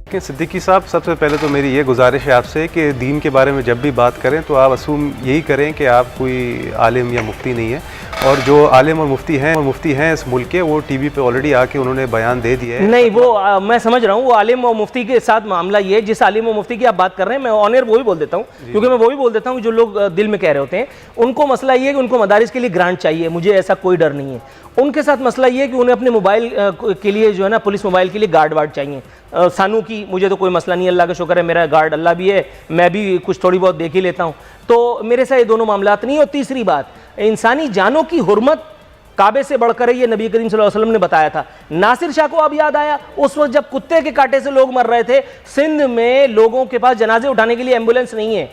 कि सिद्दीकी साहब, सबसे पहले तो मेरी ये गुजारिश है आपसे कि दीन के बारे में जब भी बात करें तो आप असूम यही करें कि आप कोई आलिम या मुफ्ती नहीं है, और जो आलिम और मुफ्ती हैं इस मुल्क के, वो टीवी पे ऑलरेडी आके उन्होंने बयान दे दिया है। नहीं, वो मैं समझ रहा हूँ, वो आलिम और मुफ्ती के साथ मामला ये, जिस आलिम और मुफ्ती की आप बात कर रहे हैं, मैं ऑन एयर वो भी बोल देता हूँ, क्योंकि मैं वो भी बोल देता हूँ जो लोग दिल में कह रहे होते हैं। उनको मसला ये है कि उनको मदारिस के लिए ग्रांट चाहिए, मुझे ऐसा कोई डर नहीं है। उनके साथ मसला ये है कि उन्हें अपने मोबाइल के लिए जो है ना, पुलिस मोबाइल के लिए गार्ड वार्ड चाहिए। सानू की मुझे तो कोई मसला नहीं, अल्लाह का शुक्र है, मेरा गार्ड अल्लाह भी है, मैं भी कुछ थोड़ी बहुत देख ही लेता हूँ, तो मेरे साथ ये दोनों मामलात नहीं। और तीसरी बात, इंसानी जानों की हुर्मत काबे से बढ़कर है, ये नबी करीम सल्लल्लाहु अलैहि वसल्लम ने बताया था। नासिर शाह को अब याद आया, उस वक्त जब कुत्ते के कांटे से लोग मर रहे थे, सिंध में लोगों के पास जनाजे उठाने के लिए एम्बुलेंस नहीं है,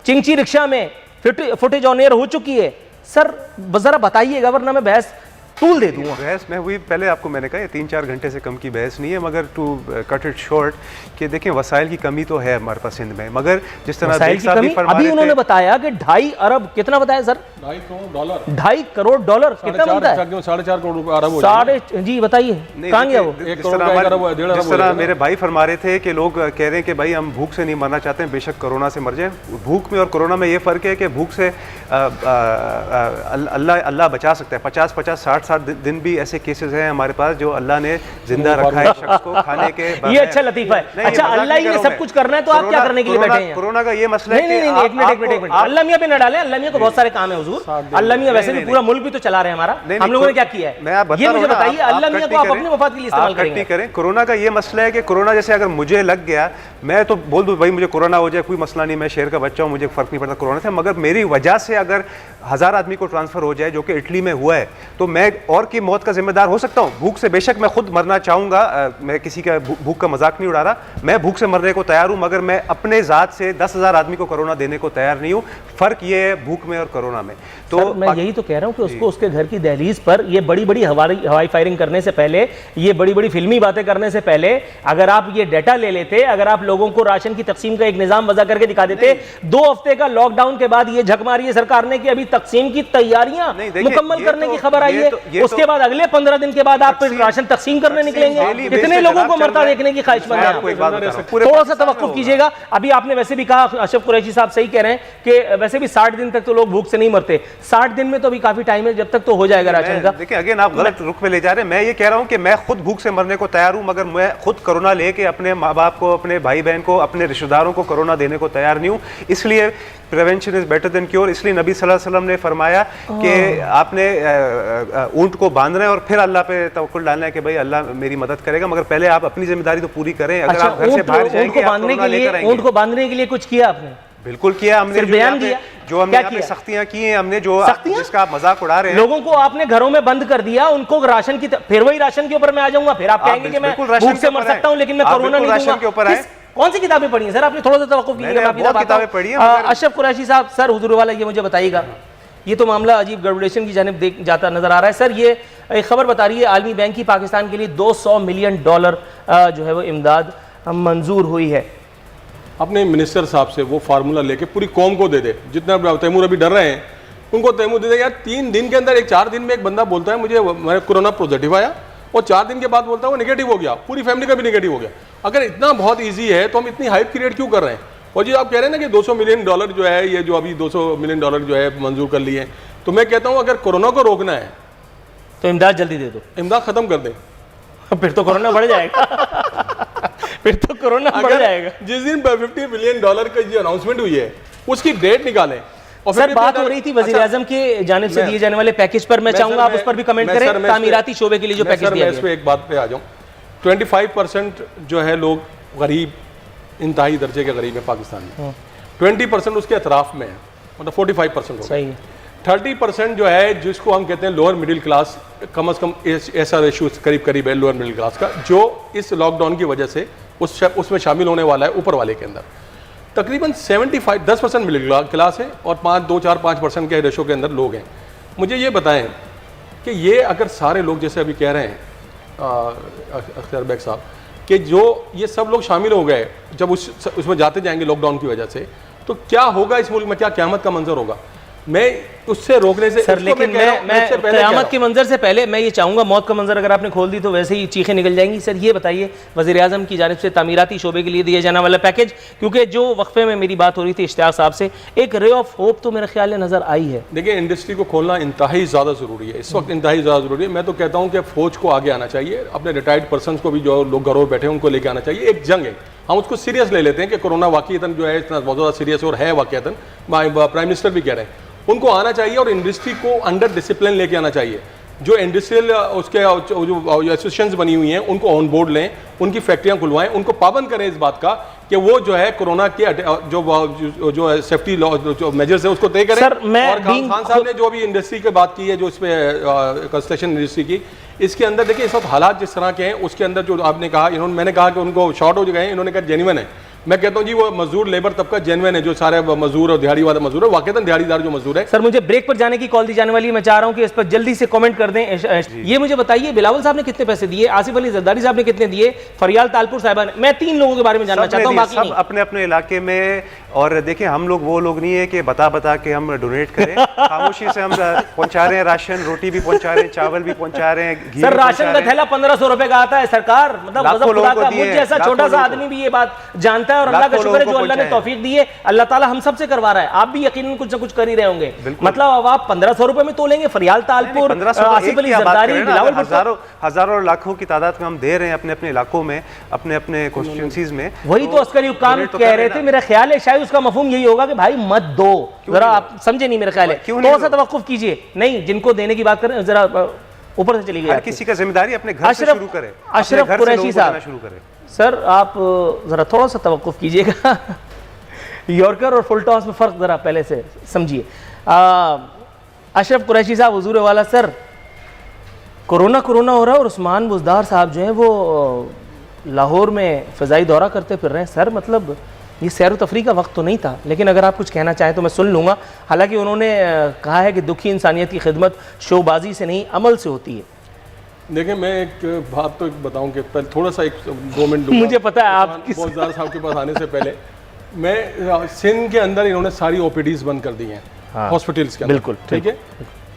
चिंची रिक्शा में फुटेज ऑन एयर हो चुकी है। सर जरा बताइएगा, वरना मैं बहस टूल दे दूंगा। बहस में हुई, पहले आपको मैंने कहा 3-4 घंटे से कम की बहस नहीं है, मगर टू कट इट शॉर्ट कि देखें, वसाइल की कमी तो है हमारे पास सिंध में, मगर जिस तरह अभी उन्होंने बताया कि 2.5 अरब, कितना बताया सर? $2.5 करोड़ कितना बनता है? 4.5 अरब। जी बताइए कहाँ गया वो? जिस तरह मेरे भाई फरमा रहे थे कि लोग कह रहे हैं कि भाई हम भूख से नहीं मरना चाहते हैं, बेशक कोरोना से मर जाएं। भूख में और कोरोना में ये फ़र्क है कि भूख से अल्लाह बचा सकता है। 50-60 दिन भी ऐसे केसेस हैं हमारे पास जो अल्लाह ने जिंदा रखा है शख्स को खाने के। ये अच्छा लतीफा है। अच्छा, अल्लाह ही ने सब कुछ करना है तो आप क्या करने के लिए बैठे हैं? कोरोना का ये मसला है। नहीं, एक मिनट, अल्लाह मियां पे न डालें, अल्लाह मियां को बहुत सारे काम है हुजूर। अल्लाह मियां वैसे भी पूरा मुल्क भी तो चला रहे हैं हमारा, हम लोगों ने क्या किया है ये मुझे बताइए। अल्लाह मियां को आप अपने मफाद के लिए इस्तेमाल करें। कोरोना का ये मसला है कि कोरोना जैसे अगर मुझे लग गया, मैं तो बोल दूं भाई मुझे कोरोना हो जाए, कोई मसला नहीं, मैं शहर का बच्चा हूं, मुझे फर्क नहीं पड़ता कोरोना से, मगर मेरी वजह से अगर 1000 आदमी को ट्रांसफर हो जाए, जो कि इटली में हुआ है, तो मैं और की मौत का जिम्मेदार हो सकता हूं। भूख से बेशक मैं खुद मरना चाहूंगा, मैं किसी का भूख का मजाक नहीं उड़ा रहा, मैं भूख से मरने को तैयार हूं, मगर मैं अपने जात से 10,000 आदमी को कोरोना देने को तैयार नहीं हूं। फर्क ये है भूख में और कोरोना में। तो मैं यही तो कह रहा हूं कि उसको उसके घर की दहलीज पर ये बड़ी बड़ी हवाई फायरिंग करने से पहले, ये बड़ी बड़ी फिल्मी बातें करने से पहले, अगर आप ये डेटा ले लेते, अगर आप लोगों को राशन की तकसीम का एक निजाम वजह करके दिखा देते, 2 हफ्ते का लॉकडाउन के बाद ये झक मारी है सरकार ने कि अभी तकसीम की तैयारियां मुकम्मल करने की खबर आई है, उसके बाद अगले 15 दिन के बाद आप फिर राशन तकसीम करने निकलेंगे। कितने लोगों को मरता देखने की ख्वाहिशमंद है। थोड़ा सा तवक्कुफ कीजिएगा। अभी आपने वैसे भी कहा, अशरफ कुरैशी साहब सही कह रहे हैं कि वैसे भी 60 दिन तक तो लोग भूख से नहीं मरते। 60 दिन में तो अभी काफी टाइम है, जब तक तो हो जाएगा राशन का। देखिए अगेन आप गलत रुख पे ले जा रहे हैं। मैं ये कह रहा हूं कि मैं खुद भूख से मरने को तैयार हूं, मगर मैं खुद कोरोना लेके अपने माँ बाप को, अपने भाई बहन को, अपने रिश्तेदारों को कोरोना देने को तैयार नहीं हूं। इसलिए prevention is better than cure. इसलिए नबी सल्लल्लाहु अलैहि वसल्लम ने फरमाया कि आपने ऊंट को बांधना है और फिर अल्लाह पे तवक्कुल डालना है कि भाई अल्लाह मेरी मदद करेगा, मगर पहले आप अपनी जिम्मेदारी तो पूरी करें। अगर आप घर से बाहर जाएंगे, ऊंट को बांधने के लिए कुछ किया आपने? बिल्कुल किया हमने, बयान दिया, जो हमने यहाँ पे सख्तियां की हैं, हमने जो जिसका आप मजाक उड़ा रहे हैं, लोगों को आपने घरों में बंद कर दिया, उनको राशन की फिर वही राशन के ऊपर मैं आ जाऊंगा, फिर आप कहेंगे कि मैं भूख से मर सकता हूं लेकिन मैं कोरोना नहीं राशन के ऊपर आए। कौन सी किताबें पढ़ी हैं सर आपने? थोड़ा सा तवक्कुफ कीजिएगा, मैं किताबें पढ़ी हैं। अशरफ कुरैशी साहब, सर हुजूर वाला ये मुझे बताइएगा, ये तो मामला अजीब गड़बड़ेशन की जानिब जाता नजर आ रहा है। सर ये एक खबर बता रही है, आलमी बैंक की पाकिस्तान के लिए $200 मिलियन जो है वो इमदाद मंजूर हुई है। अपने मिनिस्टर साहब से वो फार्मूला लेके पूरी कौम को दे दे। जितना तैमूर अभी डर रहे हैं उनको तैमूर दे दे। यार 3 दिन के अंदर 4 दिन में एक बंदा बोलता है मुझे मेरा कोरोना पॉजिटिव आया, और 4 दिन के बाद बोलता है वो नेगेटिव हो गया, पूरी फैमिली का भी नेगेटिव हो गया। अगर इतना बहुत ईजी है तो हम इतनी हाइप क्रिएट क्यों कर रहे हैं? और जी आप कह रहे हैं ना कि $200 मिलियन जो है, ये जो अभी $200 मिलियन जो है मंजूर कर लिए हैं, तो मैं कहता हूँ अगर कोरोना को रोकना है तो इमदाद जल्दी दे दो, इमदाद खत्म कर दें। फिर तो कोरोना बढ़ जाएगा फिर तो कोरोना बढ़ जाएगा। जिस दिन $50 मिलियन का जो अनाउंसमेंट हुई है उसकी डेट निकालें। और सर बात हो रही थी वज़ीर आज़म के जानिब से दिए जाने वाले पैकेज पर, मैं चाहूंगा आप उस पर भी कमेंट करें, तामीराती शोबे के लिए जो पैकेज दिया गया। एक बात पे आ जाऊं, 25% जो है लोग गरीब, इंतहाई दर्जे के गरीब है पाकिस्तान में, 20% उसके अतराफ में है, मतलब 45% सही है। 30% जो है जिसको हम कहते हैं लोअर मिडिल क्लास, कम से कम ऐसा रेशियो करीब है लोअर मिडिल क्लास का, जो इस लॉकडाउन की वजह से उसमें शामिल होने वाला है। ऊपर वाले के अंदर तकरीबन 10% मिडिल क्लास है और 2-4-5% के रेशो के अंदर लोग हैं। मुझे ये बताएं कि ये अगर सारे लोग जैसे अभी कह रहे हैं अख्तर बेग साहब कि जो ये सब लोग शामिल हो गए, जब उसमें जाते जाएंगे लॉकडाउन की वजह से, तो क्या होगा इस मुल्क में? क्या क़यामत का मंजर होगा? मैं उससे रोकने से सर, लेकिन मैं क़यामत के मंजर से पहले मैं ये चाहूँगा, मौत का मंजर अगर आपने खोल दी तो वैसे ही चीखें निकल जाएंगी। सर ये बताइए, वज़ीर-ए-आज़म की जानिब से तामीराती शोबे के लिए दिया जाने वाला पैकेज, क्योंकि जो वक्फे में मेरी बात हो रही थी इश्तियाक साहब से, एक रे ऑफ होप तो मेरे ख्याल में नज़र आई है। देखिए, इंडस्ट्री को खोलना इंतहाई ज़्यादा ज़रूरी है, इस वक्त इंतहाई ज़्यादा ज़रूरी है। मैं तो कहता हूँ कि फ़ौज को आगे आना चाहिए, अपने रिटायर्ड पर्सन को भी, जो लोग घरों में बैठे हैं उनको लेके आना चाहिए। एक जंग है, हम उसको सीरियस ले लेते हैं कि कोरोना वाकईतन जो है इतना बहुत ज़्यादा सीरियस और है वाकईतन, प्राइम मिनिस्टर भी कह रहे हैं। उनको आना चाहिए और इंडस्ट्री को अंडर डिसिप्लिन लेके आना चाहिए। जो इंडस्ट्रियल उसके जो एसोसिएशंस बनी हुई हैं उनको ऑन बोर्ड लें, उनकी फैक्ट्रियां खुलवाएं, उनको पाबंद करें इस बात का कि वो जो है कोरोना के जो सेफ्टी जो मेजर्स है उसको तय करें। सर, और खान साहब ने जो भी इंडस्ट्री की बात की है, जो इसमें कंस्ट्रक्शन इंडस्ट्री की, इसके अंदर देखिए इस वक्त हालात जिस तरह के हैं, उसके अंदर जो आपने कहा, मैंने कहा कि उनको शॉर्ट हो गए, इन्होंने कहा जेन्युइन है। मैं कहता हूं जी वो मजदूर लेबर तबका जेन्युइन है, जो सारे मजदूर और दिहाड़ी वाला मजदूर है, वाकईतन दिहाड़ीदार जो मजदूर है। सर मुझे ब्रेक पर जाने की कॉल दी जाने वाली है, मैं चाह रहा हूं कि इस पर जल्दी से कमेंट कर दें। ये मुझे बताइए, बिलावल साहब ने कितने पैसे दिए, आसिफ अली जरदारी साहब ने कितने दिए, फरियाल तालपुर साहिबा ने, मैं 3 लोगों के बारे में जानना चाहता हूं, बाकी सब अपने अपने इलाके में। और देखिए, हम लोग वो लोग नहीं है कि बता के हम डोनेट करें, खामोशी से हम पहुंचा रहे हैं, राशन रोटी भी पहुंचा रहे हैं, चावल भी पहुंचा रहे हैं, घी। सर राशन का थैला 1500 रुपए का आता है सरकार, मतलब मुझे जैसा छोटा सा आदमी भी ये बात जानता है, और अल्लाह का शुक्र है जो अल्लाह ने तौफीक दी है, अल्लाह ताला हम सबसे करवा रहा है। आप भी यकीनन कुछ ना कुछ कर ही रहे होंगे, मतलब अब आप 1500 रुपए में तोलेंगे फरियाल तालपुर, आसिफ अली जरदारी, बिलावल भुट्टो, हजारों लाखों की तादाद में हम दे रहे हैं अपने अपने इलाकों में, अपने अपने कॉन्स्टिट्यूंसीज में। वही तो अस्करी हुक्काम कह रहे थे, मेरा ख्याल है शायद उसका मफहूम यही होगा कि भाई मत दो, जरा आप समझे नहीं, मेरा ख्याल है थोड़ा सा तवक्कुफ कीजिए। नहीं, जिनको देने की बात करें जरा ऊपर से चली गई, किसी का जिम्मेदारी अपने घर से शुरू करे, अशरफ कुरैशी साहब शुरू करें। सर आप जरा थोड़ा सा तवक्कुफ कीजिएगा, यॉर्कर और फुल टॉस में फ़र्क ज़रा पहले से समझिए। अशरफ कुरैशी साहब, हुजूर वाला, सर कोरोना हो रहा है और उस्मान बुज़दार साहब जो हैं वो लाहौर में फ़ज़ाई दौरा करते फिर रहे हैं। सर मतलब ये सैर व तफरी का वक्त तो नहीं था, लेकिन अगर आप कुछ कहना चाहें तो मैं सुन लूँगा। हालांकि उन्होंने कहा है कि दुखी इंसानियत की खिदमत शोबाजी से नहीं अमल से होती है। देखिए, मैं एक बात तो बताऊं कि पहले थोड़ा सा 2 मिनट मुझे पता है आप बुज़दार साहब के पास आने से पहले, मैं सिंध के अंदर इन्होंने सारी ओपीडीज बंद कर दी हैं, हॉस्पिटल्स के अंदर। बिल्कुल ठीक है।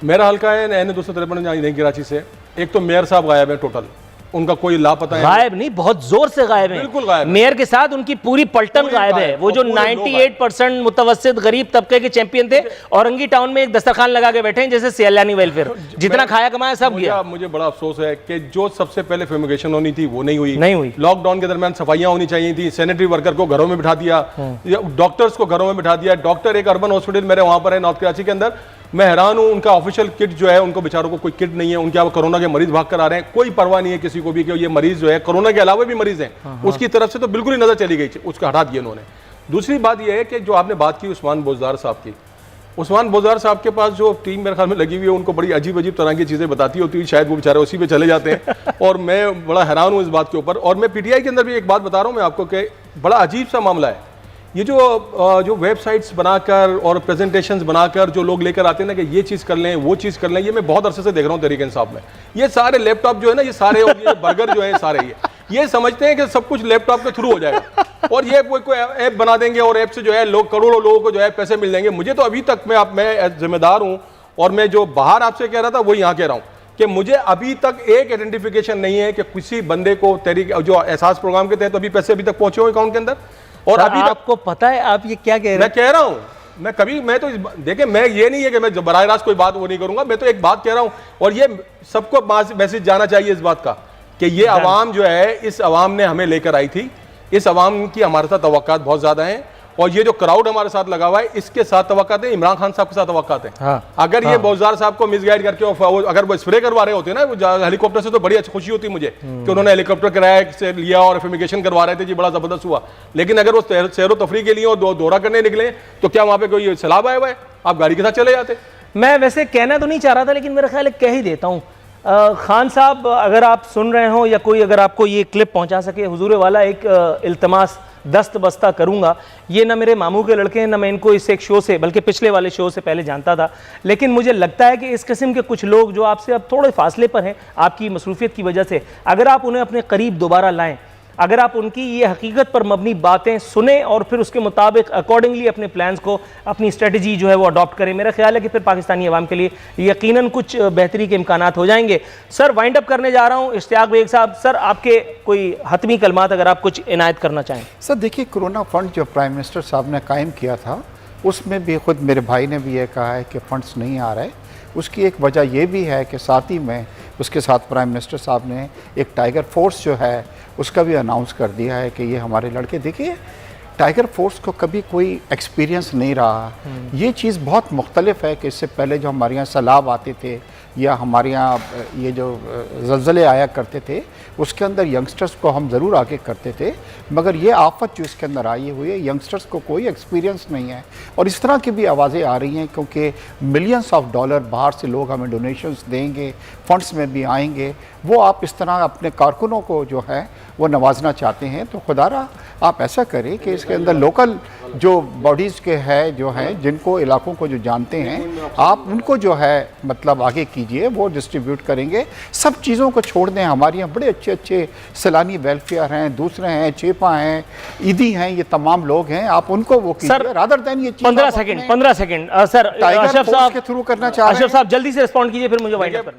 मेरा हल्का है N 253 कराची से। एक तो मेयर साहब गायब है टोटल, उनका कोई लापता है। गायब नहीं, बहुत जोर से गायब है, बिल्कुल गायब। मेयर के साथ उनकी पूरी पलटन गायब है। वो जो 98% मुतवस्सित गरीब तबके के चैंपियन थे, औरंगी टाउन में एक दस्तरखान लगा के बैठे हैं जैसे सैलानी वेलफेयर, जितना खाया कमाया सब गया। मुझे बड़ा अफसोस है कि जो सबसे पहले फ्यूमिगेशन होनी थी वो नहीं हुई। लॉकडाउन के दरमियान सफाइयां होनी चाहिए थी, सैनिटरी वर्कर को घरों में बिठा दिया, डॉक्टर्स को घरों में बिठा दिया। डॉक्टर एक अर्बन हॉस्पिटल मेरे वहां पर है नॉर्थ कराची के अंदर, मैं हैरान हूं, उनका ऑफिशियल किट जो है, उनको बेचारों को कोई किट नहीं है, उनके यहाँ कोरोना के मरीज भाग कर आ रहे हैं, कोई परवाह नहीं है किसी को भी कि ये मरीज जो है कोरोना के अलावा भी मरीज हैं। उसकी तरफ से तो बिल्कुल ही नजर चली गई, उसको हटा दिया उन्होंने। दूसरी बात यह है कि जो आपने बात की उस्मान बुज़दार साहब की, उस्मान बुज़दार साहब के पास जो टीम मेरे ख्याल में लगी हुई है, उनको बड़ी अजीब तरह की चीज़ें बताती होती है, शायद वो बेचारे उसी पे चले जाते हैं। और मैं बड़ा हैरान हूँ इस बात के ऊपर। और मैं PTI के अंदर भी एक बात बता रहा हूँ मैं आपको कि बड़ा अजीब सा मामला है ये, जो वेबसाइट्स बनाकर और प्रेजेंटेशंस बनाकर जो लोग लेकर आते हैं ना कि ये चीज़ कर लें, वो चीज़ कर लें, ये मैं बहुत अरसे से देख रहा हूँ तहरीक इंसाफ में। ये सारे लैपटॉप जो है ना, ये सारे और ये बर्गर जो है सारे, ये समझते हैं कि सब कुछ लैपटॉप के थ्रू हो जाएगा और ये कोई ऐप बना देंगे और ऐप से जो है करोड़ों लोगों को जो है पैसे मिल जाएंगे। मुझे तो अभी तक मैं जिम्मेदार हूँ, और मैं जो बाहर आपसे कह रहा था वो यहाँ कह रहा हूँ कि मुझे अभी तक एक आइडेंटिफिकेशन नहीं है कि किसी बंदे को तहरीक जो एहसास प्रोग्राम के तहत अभी पैसे अभी तक पहुंचे हो अकाउंट के अंदर। और अभी आपको पता है आप ये क्या कह रहे हैं? मैं कह रहा हूं, मैं तो देखिए, मैं ये नहीं है कि मैं बराह रास्त कोई बात वो नहीं करूंगा, मैं तो एक बात कह रहा हूं, और ये सबको मैसेज जाना चाहिए इस बात का कि ये अवाम जो है, इस अवाम ने हमें लेकर आई थी, इस अवाम की हमारे साथ तवक्कात बहुत ज्यादा हैं, और ये जो क्राउड हमारे साथ लगा हुआ है इसके साथ तवक्कात है, इमरान खान साहब के साथ तवक्कात है। अगर ये बुज़दार साहब को मिसगाइड करके अगर वो स्प्रे करवा रहे होते ना हेलीकॉप्टर से, तो बड़ी अच्छी खुशी होती मुझे कि उन्होंने हेलीकॉप्टर किराए से लिया और फ्यूमिगेशन करवा रहे थे जी, बड़ा जबरदस्त हुआ। लेकिन अगर वो सैर व तफरी के लिए और दौरा करने निकले तो क्या वहां पे कोई सैलाब आया हुआ है? आप गाड़ी के साथ चले जाते। मैं वैसे कहना तो नहीं चाह रहा था, लेकिन मेरा ख्याल है कह ही देता हूँ। खान साहब, अगर आप सुन रहे हो या कोई अगर आपको ये क्लिप पहुंचा सके, हुजूर वाला एक इल्तमास दस्त बस्ता करूंगा। ये ना मेरे मामू के लड़के हैं, ना मैं इनको इस एक शो से, बल्कि पिछले वाले शो से पहले जानता था, लेकिन मुझे लगता है कि इस किस्म के कुछ लोग जो आपसे अब थोड़े फासले पर हैं आपकी मसरूफियत की वजह से, अगर आप उन्हें अपने करीब दोबारा लाएं अगर आप उनकी ये हकीकत पर मबनी बातें सुने और फिर उसके मुताबिक अकॉर्डिंगली अपने प्लान्स को, अपनी स्ट्रेटजी जो है वो अडॉप्ट करें, मेरा ख्याल है कि फिर पाकिस्तानी अवाम के लिए यकीनन कुछ बेहतरी के इम्कानात हो जाएंगे। सर वाइंड अप करने जा रहा हूँ, इश्तियाक बेग साहब, सर आपके कोई हतमी कलमात अगर आप कुछ इनायत करना चाहें। सर देखिए, कोरोना फंड जो प्राइम मिनिस्टर साहब ने कायम किया था, उसमें भी ख़ुद मेरे भाई ने भी ये कहा है कि फ़ंड्स नहीं आ रहे। उसकी एक वजह ये भी है कि साथ ही में उसके साथ प्राइम मिनिस्टर साहब ने एक टाइगर फोर्स जो है उसका भी अनाउंस कर दिया है कि ये हमारे लड़के, देखिए टाइगर फोर्स को कभी कोई एक्सपीरियंस नहीं रहा। ये चीज़ बहुत मुख्तलिफ है कि इससे पहले जो हमारे यहाँ सैलाब आते थे या हमारे यहाँ ये जो ज़लज़ले आया करते थे, उसके अंदर यंगस्टर्स को हम ज़रूर आगे करते थे, मगर ये आफत जो इसके अंदर आई हुई है, यंगस्टर्स को कोई एक्सपीरियंस नहीं है। और इस तरह की भी आवाज़ें आ रही हैं क्योंकि मिलियंस ऑफ डॉलर बाहर से लोग हमें डोनेशंस देंगे, फंड्स में भी आएंगे, वो आप इस तरह अपने कारकुनों को जो है वो नवाजना चाहते हैं। तो खुदारा आप ऐसा करें कि इसके अंदर लोकल जो बॉडीज़ के हैं जो हैं, जिनको इलाकों को जो जानते हैं, आप उनको जो है मतलब आगे कीजिए, वो डिस्ट्रीब्यूट करेंगे। सब चीज़ों को छोड़ दें। हमारे यहाँ बड़े अच्छे अच्छे सैलानी वेलफेयर हैं, दूसरे हैं, चेपा हैं, ईदी हैं, ये तमाम लोग हैं, आप उनको वो कीजिए रादर देन ये 15 सेकंड सर, टाइगर फोर्स के थ्रू करना चाह रहे हैं। अशरफ साहब जल्दी से रिस्पॉन्ड कीजिए, फिर मुझे वाइंड अप करना।